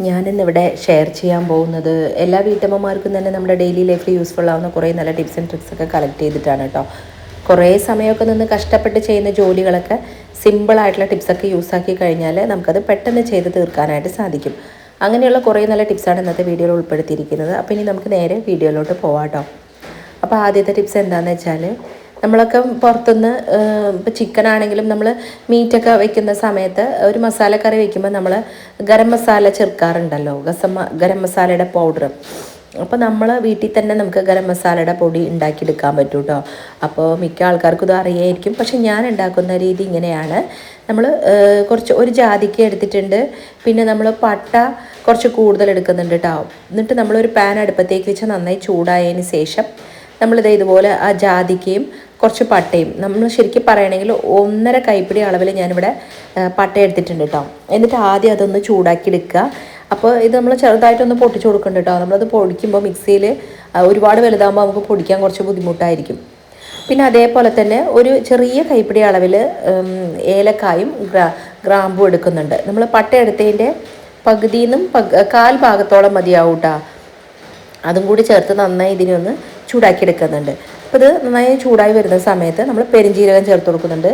ഞാനിന്നിവിടെ ഷെയർ ചെയ്യാൻ പോകുന്നത് എല്ലാ വീട്ടമ്മമാർക്കും തന്നെ നമ്മുടെ ഡെയിലി ലൈഫിൽ യൂസ്ഫുൾ ആവുന്ന കുറേ നല്ല ടിപ്സ് ആൻഡ് ട്രിക്സ് ഒക്കെ കളക്ട് ചെയ്തിട്ടാണ് കേട്ടോ. കുറേ സമയമൊക്കെ നിന്ന് കഷ്ടപ്പെട്ട് ചെയ്യുന്ന ജോലികളൊക്കെ സിമ്പിളായിട്ടുള്ള ടിപ്സൊക്കെ യൂസാക്കി കഴിഞ്ഞാൽ നമുക്കത് പെട്ടെന്ന് ചെയ്ത് തീർക്കാനായിട്ട് സാധിക്കും. അങ്ങനെയുള്ള കുറേ നല്ല ടിപ്സാണ് ഇന്നത്തെ വീഡിയോയിൽ ഉൾപ്പെടുത്തിയിരിക്കുന്നത്. അപ്പോൾ ഇനി നമുക്ക് നേരെ വീഡിയോയിലോട്ട് പോവാം കേട്ടോ. അപ്പോൾ ആദ്യത്തെ ടിപ്സ് എന്താണെന്ന് വെച്ചാൽ, നമ്മളൊക്കെ പുറത്തുനിന്ന് ഇപ്പോൾ ചിക്കൻ ആണെങ്കിലും നമ്മൾ മീറ്റൊക്കെ വെക്കുന്ന സമയത്ത് ഒരു മസാലക്കറി വെക്കുമ്പോൾ നമ്മൾ ഗരം മസാല ചേർക്കാറുണ്ടല്ലോ, ഗരം മസാലയുടെ പൗഡർ. അപ്പോൾ നമ്മൾ വീട്ടിൽ തന്നെ നമുക്ക് ഗരം മസാലയുടെ പൊടി ഉണ്ടാക്കിയെടുക്കാൻ പറ്റും കേട്ടോ. അപ്പോൾ മിക്ക ആൾക്കാർക്കും ഇത് അറിയായിരിക്കും. പക്ഷെ ഞാൻ ഉണ്ടാക്കുന്ന രീതി ഇങ്ങനെയാണ്. നമ്മൾ ഒരു ജാതിക്ക എടുത്തിട്ടുണ്ട്, പിന്നെ നമ്മൾ പട്ട കുറച്ച് കൂടുതൽ എടുക്കുന്നുണ്ട് കേട്ടോ. എന്നിട്ട് നമ്മളൊരു പാൻ അടുപ്പത്തേക്ക് വെച്ച് നന്നായി ചൂടായതിന് ശേഷം നമ്മളിത് ഇതുപോലെ ആ ജാതിക്കയും കുറച്ച് പട്ടയും, നമ്മൾ ശരിക്കും പറയുകയാണെങ്കിൽ 1.5 കൈപ്പിടി അളവിൽ ഞാനിവിടെ പട്ട എടുത്തിട്ടുണ്ട് കേട്ടോ. എന്നിട്ട് ആദ്യം അതൊന്ന് ചൂടാക്കി എടുക്കുക. അപ്പോൾ ഇത് നമ്മൾ ചെറുതായിട്ടൊന്ന് പൊട്ടിച്ച് കൊടുക്കുന്നുണ്ട് കേട്ടോ. നമ്മളത് പൊടിക്കുമ്പോൾ മിക്സിയിൽ ഒരുപാട് വലുതാകുമ്പോൾ നമുക്ക് പൊടിക്കാൻ കുറച്ച് ബുദ്ധിമുട്ടായിരിക്കും. പിന്നെ അതേപോലെ തന്നെ ഒരു ചെറിയ കൈപ്പിടി അളവിൽ ഏലക്കായും ഗ്രാമ്പും എടുക്കുന്നുണ്ട്. നമ്മൾ പട്ട എടുത്തതിൻ്റെ പകുതിയിൽ നിന്നും 1/4 ഭാഗത്തോളം മതിയാവും കേട്ടോ. അതും കൂടി ചേർത്ത് നന്നായി ഇതിനെ ഒന്ന് ചൂടാക്കി എടുക്കുന്നുണ്ട്. അപ്പോൾ ഇത് നന്നായി ചൂടായി വരുന്ന സമയത്ത് നമ്മൾ പെരിഞ്ജീരകം ചേർത്ത് കൊടുക്കുന്നുണ്ട്.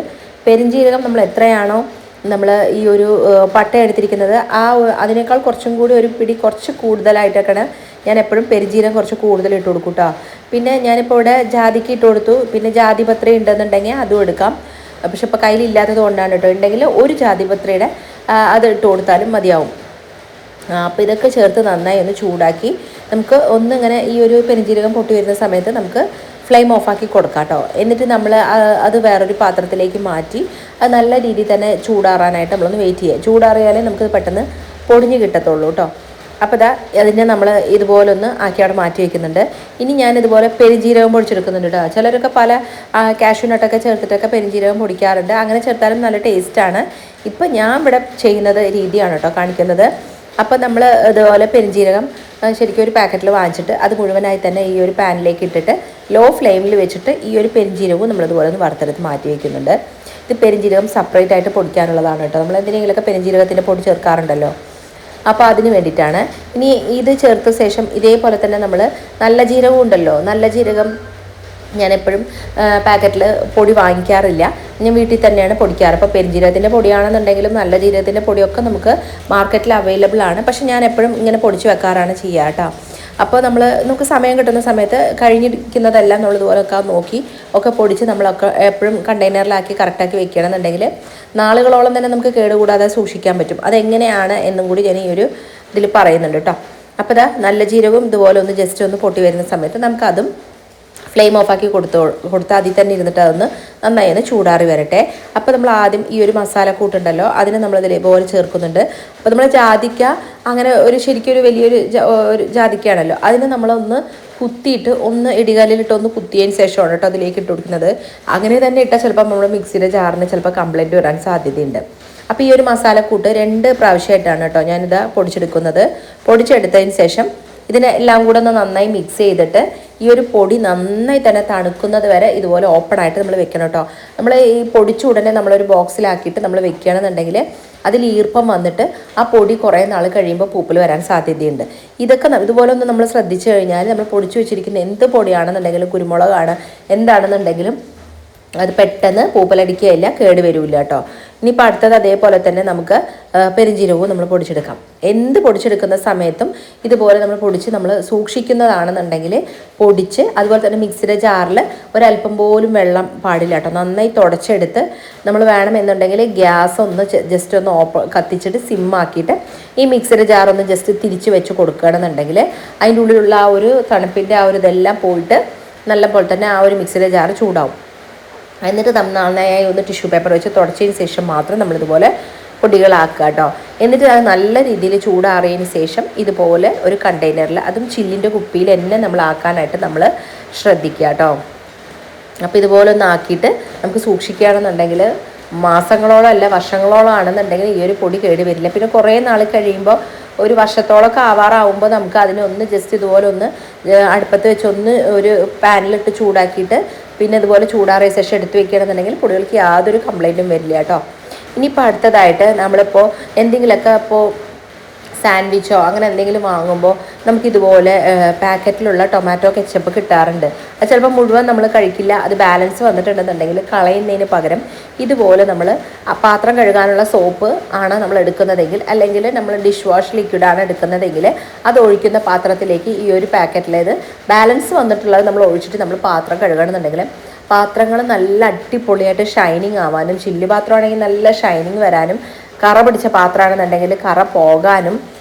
പെരിഞ്ജീരകം നമ്മൾ എത്രയാണോ നമ്മൾ ഈ ഒരു പട്ട എടുത്തിരിക്കുന്നത് അതിനേക്കാൾ കുറച്ചും കൂടി ഒരു പിടി കുറച്ച് കൂടുതലായിട്ടൊക്കെയാണ് ഞാൻ എപ്പോഴും പെരിഞ്ജീരകം കുറച്ച് കൂടുതൽ ഇട്ട് കൊടുക്കും കേട്ടോ. പിന്നെ ഞാനിപ്പോൾ ഇവിടെ ജാതിക്ക് ഇട്ട് കൊടുത്തു. പിന്നെ ജാതിപത്രി ഉണ്ടെന്നുണ്ടെങ്കിൽ അതും എടുക്കാം. പക്ഷെ ഇപ്പോൾ കയ്യിലില്ലാത്തത് കൊണ്ടാണ് കേട്ടോ. ഉണ്ടെങ്കിൽ ഒരു ജാതിപത്രിയുടെ അത് ഇട്ട് കൊടുത്താലും മതിയാവും. അപ്പോൾ ഇതൊക്കെ ചേർത്ത് നന്നായി ഒന്ന് ചൂടാക്കി നമുക്ക് ഒന്നിങ്ങനെ ഈ ഒരു പെരിഞ്ജീരകം പൊട്ടി വരുന്ന സമയത്ത് നമുക്ക് ഫ്ലെയിം ഓഫാക്കി കൊടുക്കാം കേട്ടോ. എന്നിട്ട് നമ്മൾ അത് വേറൊരു പാത്രത്തിലേക്ക് മാറ്റി അത് നല്ല രീതിയിൽ തന്നെ ചൂടാറാനായിട്ട് നമ്മളൊന്ന് വെയിറ്റ് ചെയ്യുക. ചൂടാറിയാലേ നമുക്ക് പെട്ടെന്ന് പൊടിഞ്ഞ് കിട്ടത്തുള്ളൂ കേട്ടോ. അപ്പോൾ അതിനെ നമ്മൾ ഇതുപോലെ ഒന്ന് ആക്കി അവിടെ മാറ്റി വയ്ക്കുന്നുണ്ട്. ഇനി ഞാനിതുപോലെ പെരിഞ്ജീരകം പൊടിച്ചെടുക്കുന്നുണ്ട് കേട്ടോ. ചിലരൊക്കെ പല കാഷ്യൂ നട്ടൊക്കെ ചേർത്തിട്ടൊക്കെ പെരിഞ്ജീരകം പൊടിക്കാറുണ്ട്. അങ്ങനെ ചേർത്താലും നല്ല ടേസ്റ്റാണ്. ഇപ്പം ഞാൻ ഇവിടെ ചെയ്യുന്നത് രീതിയാണ് കേട്ടോ കാണിക്കുന്നത്. അപ്പോൾ നമ്മൾ ഇതുപോലെ പെരിഞ്ജീരകം ശരിക്കും ഒരു പാക്കറ്റിൽ വാങ്ങിച്ചിട്ട് അത് മുഴുവനായി തന്നെ ഈ ഒരു പാനിലേക്ക് ഇട്ടിട്ട് ലോ ഫ്ലെയിമിൽ വെച്ചിട്ട് ഈ ഒരു പെരിഞ്ജീരകവും നമ്മളിതുപോലെ ഒന്ന് വറുത്തെടുത്ത് മാറ്റി വയ്ക്കുന്നുണ്ട്. ഇത് പെരിഞ്ജീരകം സെപ്പറേറ്റ് ആയിട്ട് പൊടിക്കാനുള്ളതാണ് കേട്ടോ. നമ്മൾ എന്തിനെങ്കിലുമൊക്കെ പെരിഞ്ജീരകത്തിൻ്റെ പൊടി ചേർക്കാറുണ്ടല്ലോ, അപ്പോൾ അതിന് വേണ്ടിയിട്ടാണ്. ഇനി ഇത് ചേർത്ത ശേഷം ഇതേപോലെ തന്നെ നമ്മൾ നല്ല ജീരകം ഉണ്ടല്ലോ, നല്ല ജീരകം ഞാൻ എപ്പോഴും പാക്കറ്റിൽ പൊടി വാങ്ങിക്കാറില്ല. ഞാൻ വീട്ടിൽ തന്നെയാണ് പൊടിക്കാറ്. അപ്പോൾ പെരിഞ്ജീരകത്തിൻ്റെ പൊടിയാണെന്നുണ്ടെങ്കിലും നല്ല ജീരകത്തിൻ്റെ പൊടിയൊക്കെ നമുക്ക് മാർക്കറ്റിൽ അവൈലബിൾ ആണ്. പക്ഷെ ഞാൻ എപ്പോഴും ഇങ്ങനെ പൊടിച്ച് വെക്കാറാണ് ചെയ്യുക കേട്ടോ. അപ്പോൾ നമുക്ക് സമയം കിട്ടുന്ന സമയത്ത് കഴിഞ്ഞിരിക്കുന്നതെല്ലാം നമ്മൾ ഇതുപോലൊക്കെ നോക്കി ഒക്കെ പൊടിച്ച് നമ്മളൊക്കെ എപ്പോഴും കണ്ടെയ്നറിലാക്കി കറക്റ്റാക്കി വെക്കുകയാണെന്നുണ്ടെങ്കിൽ നാളുകളോളം തന്നെ നമുക്ക് കേടുകൂടാതെ സൂക്ഷിക്കാൻ പറ്റും. അതെങ്ങനെയാണ് എന്നും കൂടി ഞാൻ ഈ ഒരു ഇതിൽ പറയുന്നുണ്ട് കേട്ടോ. അപ്പോൾ നല്ല ജീരകവും ഇതുപോലെ ഒന്ന് ജസ്റ്റ് ഒന്ന് പൊട്ടി വരുന്ന സമയത്ത് നമുക്കതും ഫ്ലെയിം ഓഫാക്കി കൊടുത്താൽ അതിൽ തന്നെ ഇരുന്നിട്ട് അതൊന്ന് നന്നായി ഒന്ന് ചൂടാറി വരട്ടെ. അപ്പോൾ നമ്മൾ ആദ്യം ഈ ഒരു മസാല കൂട്ടുണ്ടല്ലോ അതിനെ നമ്മളിതേപോലെ ചേർക്കുന്നുണ്ട്. അപ്പോൾ നമ്മൾ ജാതിക്ക അങ്ങനെ ശരിക്കും ഒരു വലിയൊരു ജാതിക്കയാണല്ലോ, അതിന് നമ്മളൊന്ന് കുത്തിയിട്ട് ഒന്ന് ഇടികല്ലിലിട്ട് ഒന്ന് കുത്തിയതിന് ശേഷമാണ് കേട്ടോ അതിലേക്ക് ഇട്ട് കൊടുക്കുന്നത്. അങ്ങനെ തന്നെ ഇട്ടാൽ ചിലപ്പോൾ നമ്മുടെ മിക്സിയുടെ ജാറിന് ചിലപ്പോൾ കംപ്ലൈൻറ്റ് വരാൻ സാധ്യതയുണ്ട്. അപ്പോൾ ഈ ഒരു മസാലക്കൂട്ട് 2 പ്രാവശ്യമായിട്ടാണ് കേട്ടോ ഞാനിത് പൊടിച്ചെടുക്കുന്നത്. പൊടിച്ചെടുത്തതിന് ശേഷം ഇതിനെ എല്ലാം കൂടെ ഒന്ന് നന്നായി മിക്സ് ചെയ്തിട്ട് ഈ ഒരു പൊടി നന്നായി തന്നെ തണുക്കുന്നത് വരെ ഇതുപോലെ ഓപ്പണായിട്ട് നമ്മൾ വെക്കണം കേട്ടോ. നമ്മൾ ഈ പൊടിച്ച ഉടനെ നമ്മളൊരു ബോക്സിലാക്കിയിട്ട് നമ്മൾ വെക്കുകയാണെന്നുണ്ടെങ്കിൽ അതിൽ ഈർപ്പം വന്നിട്ട് ആ പൊടി കുറേ നാൾ കഴിയുമ്പോൾ പൂപ്പൽ വരാൻ സാധ്യതയുണ്ട്. ഇതൊക്കെ ഇതുപോലെ ഒന്ന് നമ്മൾ ശ്രദ്ധിച്ചു കഴിഞ്ഞാൽ നമ്മൾ പൊടിച്ചു വെച്ചിരിക്കുന്ന എന്ത് പൊടിയാണെന്നുണ്ടെങ്കിലും കുരുമുളകാണ് എന്താണെന്നുണ്ടെങ്കിലും അത് പെട്ടെന്ന് പൂപ്പലടിക്കുകയില്ല, കേട് വരില്ല കേട്ടോ. ഇനിയിപ്പോൾ അടുത്തത് അതേപോലെ തന്നെ നമുക്ക് പെരിഞ്ജീരകവും നമ്മൾ പൊടിച്ചെടുക്കാം. എന്ത് പൊടിച്ചെടുക്കുന്ന സമയത്തും ഇതുപോലെ നമ്മൾ പൊടിച്ച് നമ്മൾ സൂക്ഷിക്കുന്നതാണെന്നുണ്ടെങ്കിൽ പൊടിച്ച് അതുപോലെ തന്നെ മിക്സിയുടെ ജാറിൽ ഒരല്പം പോലും വെള്ളം പാടില്ല കേട്ടോ. നന്നായി തുടച്ചെടുത്ത് നമ്മൾ വേണമെന്നുണ്ടെങ്കിൽ ഗ്യാസ് ഒന്ന് ജസ്റ്റ് ഒന്ന് കത്തിച്ചിട്ട് സിമ്മാക്കിയിട്ട് ഈ മിക്സിയുടെ ജാർ ഒന്ന് ജസ്റ്റ് തിരിച്ച് വെച്ച് കൊടുക്കുകയാണെന്നുണ്ടെങ്കിൽ അതിൻ്റെ ഉള്ളിലുള്ള ആ ഒരു തണുപ്പിൻ്റെ ആ ഒരു ഇതെല്ലാം പോയിട്ട് നല്ല പോലെ തന്നെ ആ ഒരു മിക്സിയുടെ ജാർ ചൂടാവും. എന്നിട്ട് നന്നായി ഒന്ന് ടിഷ്യൂ പേപ്പർ വെച്ച് തുടച്ചതിന് ശേഷം മാത്രം നമ്മളിതുപോലെ പൊടികളാക്കുക കേട്ടോ. എന്നിട്ട് അത് നല്ല രീതിയിൽ ചൂടാറിയതിന് ശേഷം ഇതുപോലെ ഒരു കണ്ടെയ്നറിൽ, അതും ചില്ലിൻ്റെ കുപ്പിയിൽ തന്നെ നമ്മൾ ആക്കാനായിട്ട് നമ്മൾ ശ്രദ്ധിക്കുക കേട്ടോ. അപ്പോൾ ഇതുപോലെ ഒന്ന് ആക്കിയിട്ട് നമുക്ക് സൂക്ഷിക്കുകയാണെന്നുണ്ടെങ്കിൽ മാസങ്ങളോളം അല്ല വർഷങ്ങളോളം ആണെന്നുണ്ടെങ്കിൽ ഈ ഒരു പൊടി കേട് വരില്ല. പിന്നെ കുറേ നാൾ കഴിയുമ്പോൾ ഒരു വർഷത്തോളമൊക്കെ ആവാറാവുമ്പോൾ നമുക്ക് അതിനൊന്ന് ജസ്റ്റ് ഇതുപോലെ ഒന്ന് അടുപ്പത്ത് വെച്ച് ഒന്ന് ഒരു പാനിലിട്ട് ചൂടാക്കിയിട്ട് പിന്നെ ഇതുപോലെ ചൂടാറിയ ശേഷം എടുത്ത് വെക്കുകയാണെന്നുണ്ടെങ്കിൽ പൊടികൾക്ക് യാതൊരു കംപ്ലൈൻറ്റും വരില്ല കേട്ടോ. ഇനിയിപ്പോൾ അടുത്തതായിട്ട് നമ്മളിപ്പോൾ എന്തെങ്കിലുമൊക്കെ ഇപ്പോൾ സാൻഡ്വിച്ചോ അങ്ങനെ എന്തെങ്കിലും വാങ്ങുമ്പോൾ നമുക്കിതുപോലെ പാക്കറ്റിലുള്ള ടൊമാറ്റോ കെച്ചപ്പ് കിട്ടാറുണ്ട്. അത് ചിലപ്പോൾ മുഴുവൻ നമ്മൾ കഴിക്കില്ല, അത് ബാലൻസ് വന്നിട്ടുണ്ടെന്നുണ്ടെങ്കിൽ കളയുന്നതിന് പകരം ഇതുപോലെ നമ്മൾ പാത്രം കഴുകാനുള്ള സോപ്പ് ആണ് നമ്മൾ എടുക്കുന്നതെങ്കിൽ, അല്ലെങ്കിൽ നമ്മൾ ഡിഷ് വാഷ് ലിക്വിഡാണ് എടുക്കുന്നതെങ്കിൽ അത് ഒഴിക്കുന്ന പാത്രത്തിലേക്ക് ഈ ഒരു പാക്കറ്റിലേത് ബാലൻസ് വന്നിട്ടുള്ളത് നമ്മൾ ഒഴിച്ചിട്ട് നമ്മൾ പാത്രം കഴുകണമെന്നുണ്ടെങ്കിൽ പാത്രങ്ങൾ നല്ല അടിപൊളിയായിട്ട് ഷൈനിങ് ആവാനും, ചില്ല് പാത്രമാണെങ്കിൽ നല്ല ഷൈനിങ് വരാനും, കറ പിടിച്ച പാത്രമാണെന്നുണ്ടെങ്കിൽ കറ പോകാനും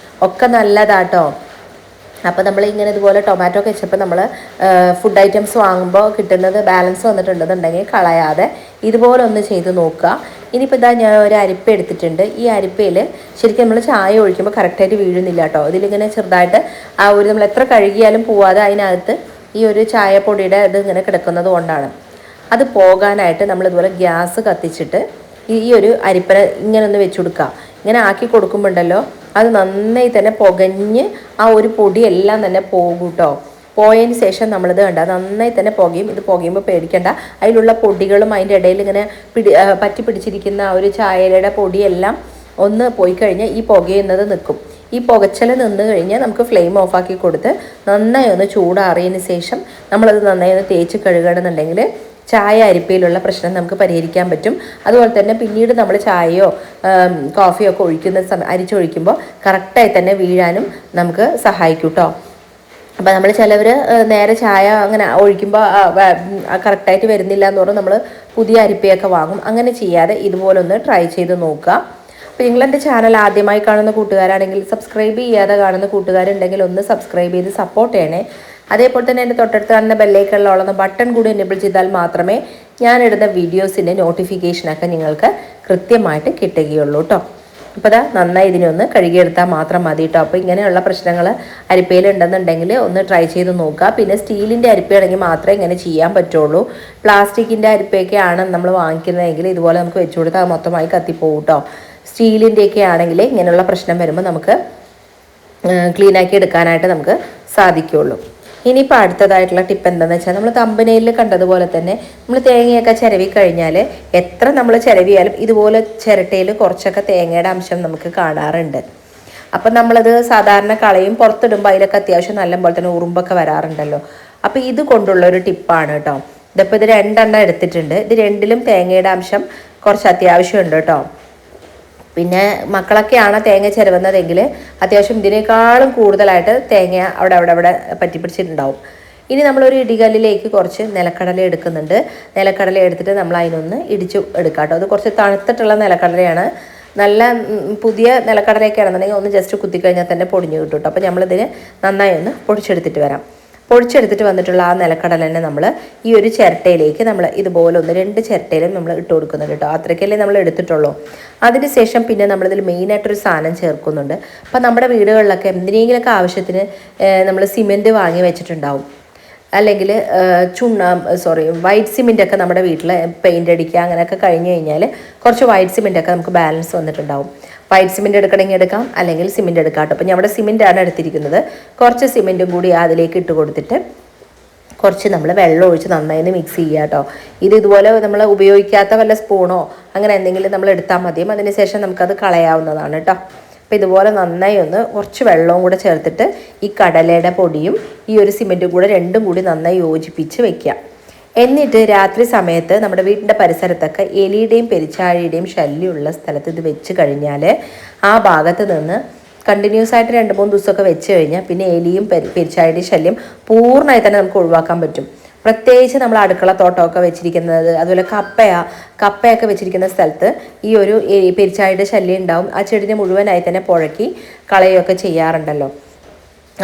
ഒക്കെ നല്ലതാട്ടോ. അപ്പോൾ നമ്മൾ ഇങ്ങനെ ഇതുപോലെ ടൊമാറ്റോ കെച്ചപ്പ് നമ്മൾ ഫുഡ് ഐറ്റംസ് വാങ്ങുമ്പോൾ കിട്ടുന്നത് ബാലൻസ് വന്നിട്ടുണ്ടെന്നുണ്ടെങ്കിൽ കളയാതെ ഇതുപോലെ ഒന്ന് ചെയ്ത് നോക്കുക. ഇനിയിപ്പോൾ ഇതാ ഞാൻ ഒരു അരിപ്പ എടുത്തിട്ടുണ്ട്. ഈ അരിപ്പയിൽ ശരിക്കും നമ്മൾ ചായ ഒഴിക്കുമ്പോൾ കറക്റ്റായിട്ട് വീഴുന്നില്ല കേട്ടോ. ഇതിലിങ്ങനെ ചെറുതായിട്ട് ആ ഒരു നമ്മൾ എത്ര കഴുകിയാലും പോവാതെ അതിനകത്ത് ഈ ഒരു ചായപ്പൊടിയുടെ ഇത് ഇങ്ങനെ കിടക്കുന്നത് കൊണ്ടാണ്. അത് പോകാനായിട്ട് നമ്മളിതുപോലെ ഗ്യാസ് കത്തിച്ചിട്ട് ഈ ഒരു അരിപ്പന ഇങ്ങനെ ഒന്ന് വെച്ച് കൊടുക്കുക. ഇങ്ങനെ ആക്കി കൊടുക്കുമ്പോണ്ടല്ലോ അത് നന്നായി തന്നെ പുകഞ്ഞ് ആ ഒരു പൊടിയെല്ലാം തന്നെ പോകും കേട്ടോ. പോയതിന് ശേഷം നമ്മളിത് കണ്ട നന്നായി തന്നെ പുകയും. ഇത് പുകയുമ്പോൾ പേടിക്കണ്ട, അതിലുള്ള പൊടികളും അതിൻ്റെ ഇടയിൽ ഇങ്ങനെ പറ്റി പിടിച്ചിരിക്കുന്ന ആ ഒരു ചായയുടെ പൊടിയെല്ലാം ഒന്ന് പോയി കഴിഞ്ഞാൽ ഈ പുകയുന്നത് നിൽക്കും. ഈ പുകച്ചൽ നിന്ന് കഴിഞ്ഞാൽ നമുക്ക് ഫ്ലെയിം ഓഫാക്കി കൊടുത്ത് നന്നായി ഒന്ന് ചൂടാറിയതിന് ശേഷം നമ്മളത് നന്നായി ഒന്ന് തേച്ച് കഴുകണമെന്നുണ്ടെങ്കിൽ ചായ അരിപ്പയിലുള്ള പ്രശ്നം നമുക്ക് പരിഹരിക്കാൻ പറ്റും. അതുപോലെ തന്നെ പിന്നീട് നമ്മൾ ചായയോ കോഫിയോ ഒക്കെ ഒഴിക്കുന്ന അരിച്ചൊഴിക്കുമ്പോൾ കറക്റ്റായി തന്നെ വീഴാനും നമുക്ക് സഹായിക്കും കേട്ടോ. അപ്പോൾ നമ്മൾ ചിലവർ നേരെ ചായ അങ്ങനെ ഒഴിക്കുമ്പോൾ കറക്റ്റായിട്ട് വരുന്നില്ല എന്ന് പറഞ്ഞാൽ നമ്മൾ പുതിയ അരിപ്പയൊക്കെ വാങ്ങും. അങ്ങനെ ചെയ്യാതെ ഇതുപോലെ ഒന്ന് ട്രൈ ചെയ്ത് നോക്കുക. അപ്പോൾ നിങ്ങളെൻ്റെ ചാനൽ ആദ്യമായി കാണുന്ന കൂട്ടുകാരാണെങ്കിൽ, സബ്സ്ക്രൈബ് ചെയ്യാതെ കാണുന്ന കൂട്ടുകാരുണ്ടെങ്കിൽ ഒന്ന് സബ്സ്ക്രൈബ് ചെയ്ത് സപ്പോർട്ട് ചെയ്യണേ. അതേപോലെ തന്നെ എൻ്റെ തൊട്ടടുത്ത് കാണുന്ന ബെല്ലൈക്കണിലുള്ള ബട്ടൺ കൂടി എനേബിൾ ചെയ്താൽ മാത്രമേ ഞാനിടുന്ന വീഡിയോസിൻ്റെ നോട്ടിഫിക്കേഷനൊക്കെ നിങ്ങൾക്ക് കൃത്യമായിട്ട് കിട്ടുകയുള്ളൂ കേട്ടോ. അപ്പോൾ അതാ നന്നായി ഇതിനൊന്ന് കഴുകിയെടുത്താൽ മാത്രം മതി കേട്ടോ. അപ്പോൾ ഇങ്ങനെയുള്ള പ്രശ്നങ്ങൾ അരിപ്പയിലുണ്ടെന്നുണ്ടെങ്കിൽ ഒന്ന് ട്രൈ ചെയ്ത് നോക്കുക. പിന്നെ സ്റ്റീലിൻ്റെ അരിപ്പയാണെങ്കിൽ മാത്രമേ ഇങ്ങനെ ചെയ്യാൻ പറ്റുള്ളൂ. പ്ലാസ്റ്റിക്കിൻ്റെ അരിപ്പയൊക്കെ ആണ് നമ്മൾ വാങ്ങിക്കുന്നതെങ്കിൽ ഇതുപോലെ നമുക്ക് വെച്ച് കൊടുത്താൽ അത് മൊത്തമായി കത്തിപ്പോകും കേട്ടോ. സ്റ്റീലിൻ്റെയൊക്കെ ആണെങ്കിൽ ഇങ്ങനെയുള്ള പ്രശ്നം വരുമ്പോൾ നമുക്ക് ക്ലീനാക്കി എടുക്കാനായിട്ട് നമുക്ക് സാധിക്കുകയുള്ളൂ. ഇനിയിപ്പോൾ അടുത്തതായിട്ടുള്ള ടിപ്പ് എന്താണെന്ന് വെച്ചാൽ, നമ്മൾ തമ്പനയിൽ കണ്ടതുപോലെ തന്നെ നമ്മൾ തേങ്ങയൊക്കെ ചിരവി കഴിഞ്ഞാൽ എത്ര നമ്മൾ ചിരവിയാലും ഇതുപോലെ ചിരട്ടയിൽ കുറച്ചൊക്കെ തേങ്ങയുടെ അംശം നമുക്ക് കാണാറുണ്ട്. അപ്പം നമ്മളത് സാധാരണ കളയും, പുറത്തിടുമ്പോൾ അതിലൊക്കെ അത്യാവശ്യം നല്ല പോലെ തന്നെ ഉറുമ്പൊക്കെ വരാറുണ്ടല്ലോ. അപ്പോൾ ഇത് കൊണ്ടുള്ള ഒരു ടിപ്പാണ് കേട്ടോ. ഇതിപ്പോൾ ഇത് 2 എണ്ണം എടുത്തിട്ടുണ്ട്. ഇത് 2ലും തേങ്ങയുടെ അംശം കുറച്ച് അത്യാവശ്യമുണ്ട് കേട്ടോ. പിന്നെ മക്കളൊക്കെയാണ് തേങ്ങ ചിരവുന്നതെങ്കിൽ അത്യാവശ്യം ഇതിനേക്കാളും കൂടുതലായിട്ട് തേങ്ങ അവിടെ പറ്റിപ്പിടിച്ചിട്ടുണ്ടാവും. ഇനി നമ്മളൊരു ഇടികല്ലിലേക്ക് കുറച്ച് നിലക്കടല എടുക്കുന്നുണ്ട്. നിലക്കടല എടുത്തിട്ട് നമ്മൾ അതിനൊന്ന് ഇടിച്ചു എടുക്കാം കേട്ടോ. അത് കുറച്ച് തണുത്തിട്ടുള്ള നിലക്കടലയാണ്. നല്ല പുതിയ നിലക്കടലയൊക്കെ ആണെന്നുണ്ടെങ്കിൽ ഒന്ന് ജസ്റ്റ് കുത്തിക്കഴിഞ്ഞാൽ തന്നെ പൊടിഞ്ഞു കിട്ടും കേട്ടോ. അപ്പോൾ നമ്മളിതിന് നന്നായി ഒന്ന് പൊടിച്ചെടുത്തിട്ട് വരാം. പൊടിച്ചെടുത്തിട്ട് വന്നിട്ടുള്ള ആ നിലക്കടല തന്നെ നമ്മൾ ഈ ഒരു ചിരട്ടയിലേക്ക് നമ്മൾ ഇതുപോലെ 1-2 ചിരട്ടയിലും നമ്മൾ ഇട്ട് കൊടുക്കുന്നുണ്ട് കേട്ടോ. അത്രയ്ക്കല്ലേ നമ്മൾ എടുത്തിട്ടുള്ളൂ. അതിന് ശേഷം പിന്നെ നമ്മളിതിൽ മെയിനായിട്ടൊരു സാധനം ചേർക്കുന്നുണ്ട്. അപ്പോൾ നമ്മുടെ വീടുകളിലൊക്കെ എന്തിനെങ്കിലുമൊക്കെ ആവശ്യത്തിന് നമ്മൾ സിമെൻറ്റ് വാങ്ങി വെച്ചിട്ടുണ്ടാവും, അല്ലെങ്കിൽ വൈറ്റ് സിമെൻറ്റൊക്കെ നമ്മുടെ വീട്ടിൽ പെയിൻ്റ് അടിക്കുക അങ്ങനെയൊക്കെ കഴിഞ്ഞ് കഴിഞ്ഞാൽ കുറച്ച് വൈറ്റ് സിമെൻറ്റൊക്കെ നമുക്ക് ബാലൻസ് വന്നിട്ടുണ്ടാവും. വൈറ്റ് സിമെൻറ്റ് എടുക്കണമെങ്കിൽ എടുക്കാം, അല്ലെങ്കിൽ സിമെൻറ്റ് എടുക്കാം കേട്ടോ. അപ്പോൾ നമ്മുടെ സിമെൻറ്റാണ് എടുത്തിരിക്കുന്നത്. കുറച്ച് സിമെൻറ്റും കൂടി അതിലേക്ക് ഇട്ട് കൊടുത്തിട്ട് കുറച്ച് നമ്മൾ വെള്ളം ഒഴിച്ച് നന്നായി മിക്സ് ചെയ്യുക കേട്ടോ. ഇതുപോലെ നമ്മൾ ഉപയോഗിക്കാത്ത വല്ല സ്പൂണോ അങ്ങനെ എന്തെങ്കിലും നമ്മൾ എടുത്താൽ മതിയും. അതിന് ശേഷം നമുക്കത് കളയാവുന്നതാണ് കേട്ടോ. അപ്പോൾ ഇതുപോലെ നന്നായി ഒന്ന് കുറച്ച് വെള്ളവും കൂടെ ചേർത്തിട്ട് ഈ കടലയുടെ പൊടിയും ഈ ഒരു സിമെൻറ്റും കൂടെ രണ്ടും കൂടി നന്നായി യോജിപ്പിച്ച് വെക്കുക. എന്നിട്ട് രാത്രി സമയത്ത് നമ്മുടെ വീടിൻ്റെ പരിസരത്തൊക്കെ എലിയുടെയും പെരിച്ചാഴിയുടെയും ശല്യമുള്ള സ്ഥലത്ത് ഇത് വെച്ച് കഴിഞ്ഞാൽ ആ ഭാഗത്ത് നിന്ന് കണ്ടിന്യൂസ് ആയിട്ട് 2-3 ദിവസമൊക്കെ വെച്ച് കഴിഞ്ഞാൽ പിന്നെ എലിയും പെരിച്ചാഴിയുടെയും ശല്യം പൂർണ്ണമായി തന്നെ നമുക്ക് ഒഴിവാക്കാൻ പറ്റും. പ്രത്യേകിച്ച് നമ്മൾ അടുക്കള തോട്ടമൊക്കെ വെച്ചിരിക്കുന്നത്, അതുപോലെ കപ്പയൊക്കെ വെച്ചിരിക്കുന്ന സ്ഥലത്ത് ഈ ഒരു പെരിച്ചാഴിയുടെ ശല്യം ഉണ്ടാവും. ആ ചെടിനെ മുഴുവനായി തന്നെ പുഴക്കി കളയുകയൊക്കെ ചെയ്യാറുണ്ടല്ലോ.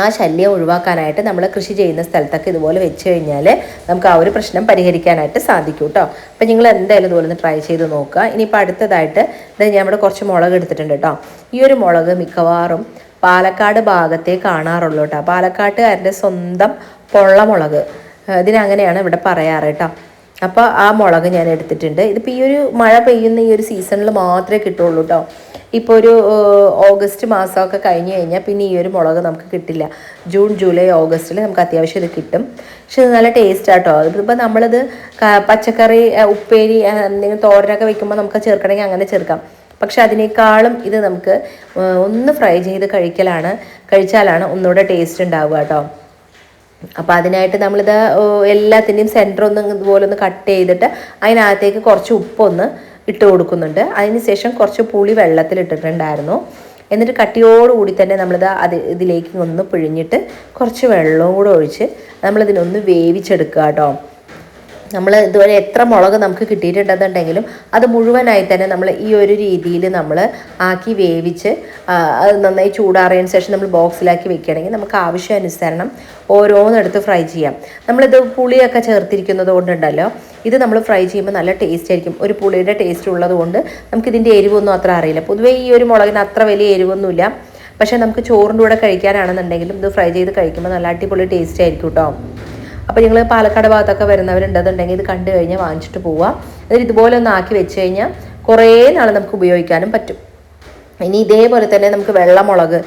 ആ ശല്യം ഒഴിവാക്കാനായിട്ട് നമ്മൾ കൃഷി ചെയ്യുന്ന സ്ഥലത്തൊക്കെ ഇതുപോലെ വെച്ച് കഴിഞ്ഞാൽ നമുക്ക് ആ ഒരു പ്രശ്നം പരിഹരിക്കാനായിട്ട് സാധിക്കും കേട്ടോ. അപ്പം നിങ്ങൾ എന്തായാലും ഇതുപോലെ ഒന്ന് ട്രൈ ചെയ്ത് നോക്കുക. ഇനിയിപ്പോൾ അടുത്തതായിട്ട് ഞാൻ ഇവിടെ കുറച്ച് മുളക് എടുത്തിട്ടുണ്ട് കേട്ടോ. ഈ ഒരു മുളക് മിക്കവാറും പാലക്കാട് ഭാഗത്തേ കാണാറുള്ളൂ കേട്ടോ. പാലക്കാട്ടുകാരുടെ സ്വന്തം പൊള്ളമുളക്, ഇതിനങ്ങനെയാണ് ഇവിടെ പറയാറ് കേട്ടോ. അപ്പോൾ ആ മുളക് ഞാൻ എടുത്തിട്ടുണ്ട്. ഇതിപ്പോൾ ഈ ഒരു മഴ പെയ്യുന്ന ഈ ഒരു സീസണിൽ മാത്രമേ കിട്ടുള്ളൂ കേട്ടോ. ഇപ്പോൾ ഒരു ഓഗസ്റ്റ് മാസമൊക്കെ കഴിഞ്ഞ് കഴിഞ്ഞാൽ പിന്നെ ഈ ഒരു മുളക് നമുക്ക് കിട്ടില്ല. ജൂൺ, ജൂലൈ, ഓഗസ്റ്റിൽ നമുക്ക് അത്യാവശ്യം ഇത് കിട്ടും. പക്ഷെ ഇത് നല്ല ടേസ്റ്റാട്ടോ. ഇതിപ്പോൾ നമ്മളിത് പച്ചക്കറി, ഉപ്പേരി, എന്തെങ്കിലും തോരനൊക്കെ വെക്കുമ്പോൾ നമുക്ക് ചേർക്കണമെങ്കിൽ അങ്ങനെ ചേർക്കാം. പക്ഷെ അതിനേക്കാളും ഇത് നമുക്ക് ഒന്ന് ഫ്രൈ ചെയ്ത് കഴിച്ചാലാണ് ഒന്നുകൂടെ ടേസ്റ്റ് ഉണ്ടാവുക കേട്ടോ. അപ്പോൾ അതിനായിട്ട് നമ്മളിത് എല്ലാത്തിൻ്റെയും സെൻറ്റർ ഒന്ന് ഇതുപോലെ ഒന്ന് കട്ട് ചെയ്തിട്ട് അതിനകത്തേക്ക് കുറച്ച് ഉപ്പൊന്ന് ഇട്ട് കൊടുക്കുന്നുണ്ട്. അതിന് ശേഷം കുറച്ച് പുളി വെള്ളത്തിലിട്ടിട്ടുണ്ടായിരുന്നു. എന്നിട്ട് കട്ടിയോടുകൂടി തന്നെ ഇതിലേക്ക് ഒന്ന് പിഴിഞ്ഞിട്ട് കുറച്ച് വെള്ളവും കൂടെ ഒഴിച്ച് നമ്മളിതിനൊന്ന് വേവിച്ചെടുക്കുക കേട്ടോ. നമ്മൾ ഇതുവരെ എത്ര മുളക് നമുക്ക് കിട്ടിയിട്ടുണ്ടെന്നുണ്ടെങ്കിലും അത് മുഴുവനായി തന്നെ നമ്മൾ ഈ ഒരു രീതിയിൽ നമ്മൾ ആക്കി വേവിച്ച് അത് നന്നായി ചൂടാറിയതിന് ശേഷം നമ്മൾ ബോക്സിലാക്കി വെക്കുകയാണെങ്കിൽ നമുക്ക് ആവശ്യാനുസരണം ഓരോന്നെടുത്ത് ഫ്രൈ ചെയ്യാം. നമ്മളിത് പുളിയൊക്കെ ചേർത്തിരിക്കുന്നത് കൊണ്ടുണ്ടല്ലോ, ഇത് നമ്മൾ ഫ്രൈ ചെയ്യുമ്പോൾ നല്ല ടേസ്റ്റ് ആയിരിക്കും. ഒരു പുളിയുടെ ടേസ്റ്റ് ഉള്ളത് കൊണ്ട് നമുക്കിതിൻ്റെ എരിവൊന്നും അത്ര അറിയില്ല. പൊതുവേ ഈ ഒരു മുളകിന് അത്ര വലിയ എരിവൊന്നുമില്ല. പക്ഷേ നമുക്ക് ചോറിൻ്റെ കൂടെ കഴിക്കാനാണെന്നുണ്ടെങ്കിലും ഇത് ഫ്രൈ ചെയ്ത് കഴിക്കുമ്പോൾ നല്ല അടിപൊളി ടേസ്റ്റ് ആയിരിക്കും കേട്ടോ. അപ്പോൾ നിങ്ങൾ പാലക്കാട് ഭാഗത്തൊക്കെ വരുന്നവരുണ്ടെന്നുണ്ടെങ്കിൽ ഇത് കണ്ടു കഴിഞ്ഞാൽ വാങ്ങിച്ചിട്ട് പോവുക. എന്നിട്ട് ഇതുപോലെ ഒന്ന് ആക്കി വെച്ച് കഴിഞ്ഞാൽ കുറേ നാൾ നമുക്ക് ഉപയോഗിക്കാനും പറ്റും. ഇനി ഇതേപോലെ തന്നെ നമുക്ക് വെള്ളമുളക്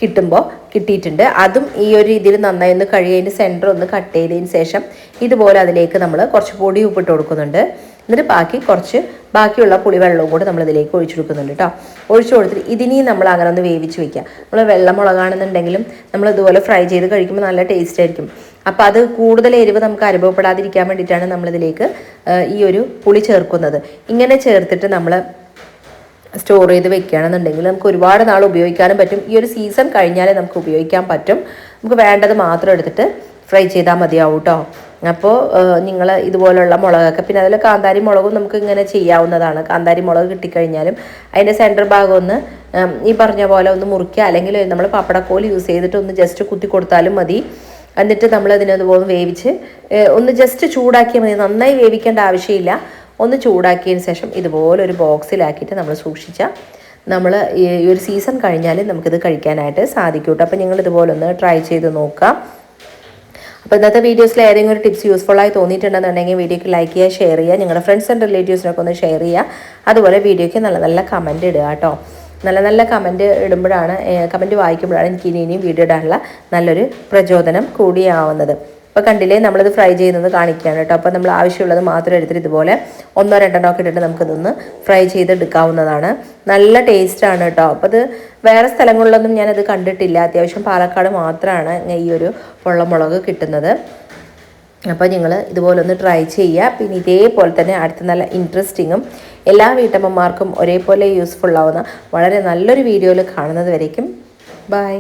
കിട്ടിയിട്ടുണ്ട്. അതും ഈ ഒരു രീതിയിൽ നന്നായി ഒന്ന് കഴുകിയതിന് സെൻറ്റർ ഒന്ന് കട്ട് ചെയ്തതിന് ശേഷം ഇതുപോലെ അതിലേക്ക് നമ്മൾ കുറച്ച് പൊടി ഉപ്പിട്ട് കൊടുക്കുന്നുണ്ട്. എന്നിട്ട് ബാക്കിയുള്ള പുളിവെള്ളവും കൂടെ നമ്മളിതിലേക്ക് ഒഴിച്ചു കൊടുക്കുന്നുണ്ട് കേട്ടോ. ഒഴിച്ചു കൊടുത്തിട്ട് ഇതിനെയും നമ്മൾ അങ്ങനെ ഒന്ന് വേവിച്ച് വെക്കുക. നമ്മൾ വെള്ളമുളകാണെന്നുണ്ടെങ്കിലും നമ്മൾ ഇതുപോലെ ഫ്രൈ ചെയ്ത് കഴിക്കുമ്പോൾ നല്ല ടേസ്റ്റ് ആയിരിക്കും. അപ്പോൾ അത് കൂടുതൽ എരിവ് നമുക്ക് അനുഭവപ്പെടാതിരിക്കാൻ വേണ്ടിയിട്ടാണ് നമ്മളിതിലേക്ക് ഈ ഒരു പുളി ചേർക്കുന്നത്. ഇങ്ങനെ ചേർത്തിട്ട് നമ്മൾ സ്റ്റോർ ചെയ്ത് വെക്കുകയാണെന്നുണ്ടെങ്കിൽ നമുക്ക് ഒരുപാട് നാൾ ഉപയോഗിക്കാനും പറ്റും. ഈ ഒരു സീസൺ കഴിഞ്ഞാലേ നമുക്ക് ഉപയോഗിക്കാൻ പറ്റും. നമുക്ക് വേണ്ടത് മാത്രം എടുത്തിട്ട് ഫ്രൈ ചെയ്താൽ മതിയാവും കേട്ടോ. അപ്പോൾ നിങ്ങൾ ഇതുപോലുള്ള മുളകൊക്കെ, പിന്നെ അതിൽ കാന്താരി മുളകും നമുക്ക് ഇങ്ങനെ ചെയ്യാവുന്നതാണ്. കാന്താരി മുളക് കിട്ടിക്കഴിഞ്ഞാലും അതിൻ്റെ സെൻറ്റർ ഭാഗം ഒന്ന് ഈ പറഞ്ഞ പോലെ ഒന്ന് മുറിക്കുക, അല്ലെങ്കിൽ നമ്മൾ പപ്പടക്കോൽ യൂസ് ചെയ്തിട്ട് ഒന്ന് ജസ്റ്റ് കുത്തി കൊടുത്താലും മതി. എന്നിട്ട് നമ്മൾ അതിനതുപോലെ വേവിച്ച് ഒന്ന് ജസ്റ്റ് ചൂടാക്കിയാൽ മതി. നന്നായി വേവിക്കേണ്ട ആവശ്യമില്ല. ഒന്ന് ചൂടാക്കിയതിന് ശേഷം ഇതുപോലെ ഒരു ബോക്സിലാക്കിയിട്ട് നമ്മൾ സൂക്ഷിച്ചാൽ നമ്മൾ ഈ ഒരു സീസൺ കഴിഞ്ഞാൽ നമുക്കിത് കഴിക്കാനായിട്ട് സാധിക്കും കേട്ടോ. അപ്പോൾ നിങ്ങൾ ഇതുപോലെ ഒന്ന് ട്രൈ ചെയ്ത് നോക്കാം. അപ്പോൾ ഇന്നത്തെ വീഡിയോസിൽ ഏതെങ്കിലും ഒരു ടിപ്സ് യൂസ്ഫുള്ളായി തോന്നിയിട്ടുണ്ടെന്നുണ്ടെങ്കിൽ വീഡിയോക്ക് ലൈക്ക് ചെയ്യുക, ഷെയർ ചെയ്യുക, നിങ്ങളുടെ ഫ്രണ്ട്സ് ആൻഡ് റിലേറ്റീവ്സിനൊക്കെ ഒന്ന് ഷെയർ ചെയ്യുക. അതുപോലെ വീഡിയോയ്ക്ക് നല്ല നല്ല കമൻറ്റ് ഇടുക കേട്ടോ. നല്ല നല്ല കമൻറ്റ് വായിക്കുമ്പോഴാണ് എനിക്ക് ഇനിയും വീഡിയോ ഇടാനുള്ള നല്ലൊരു പ്രചോദനം കൂടിയാവുന്നത്. അപ്പോൾ കണ്ടില്ലേ, നമ്മളിത് ഫ്രൈ ചെയ്യുന്നത് കാണിക്കുകയാണ് കേട്ടോ. അപ്പോൾ നമ്മൾ ആവശ്യമുള്ളത് മാത്രം എടുത്തിട്ട് ഇതുപോലെ 1-2 ഒക്കെ ഇട്ടിട്ട് നമുക്കിതൊന്ന് ഫ്രൈ ചെയ്തെടുക്കാവുന്നതാണ്. നല്ല ടേസ്റ്റാണ് കേട്ടോ. അപ്പോൾ ഇത് വേറെ സ്ഥലങ്ങളിലൊന്നും ഞാനത് കണ്ടിട്ടില്ല. അത്യാവശ്യം പാലക്കാട് മാത്രമാണ് ഈ ഒരു പൊള്ളമുളക് കിട്ടുന്നത്. അപ്പോൾ നിങ്ങൾ ഇതുപോലെ ഒന്ന് ട്രൈ ചെയ്യുക. പിന്നെ ഇതേപോലെ തന്നെ അടുത്ത നല്ല ഇൻട്രസ്റ്റിങ്ങും എല്ലാ വീട്ടമ്മമാർക്കും ഒരേപോലെ യൂസ്ഫുൾ ആവുന്ന വളരെ നല്ലൊരു വീഡിയോയിൽ കാണുന്നത് വരേക്കും ബൈ.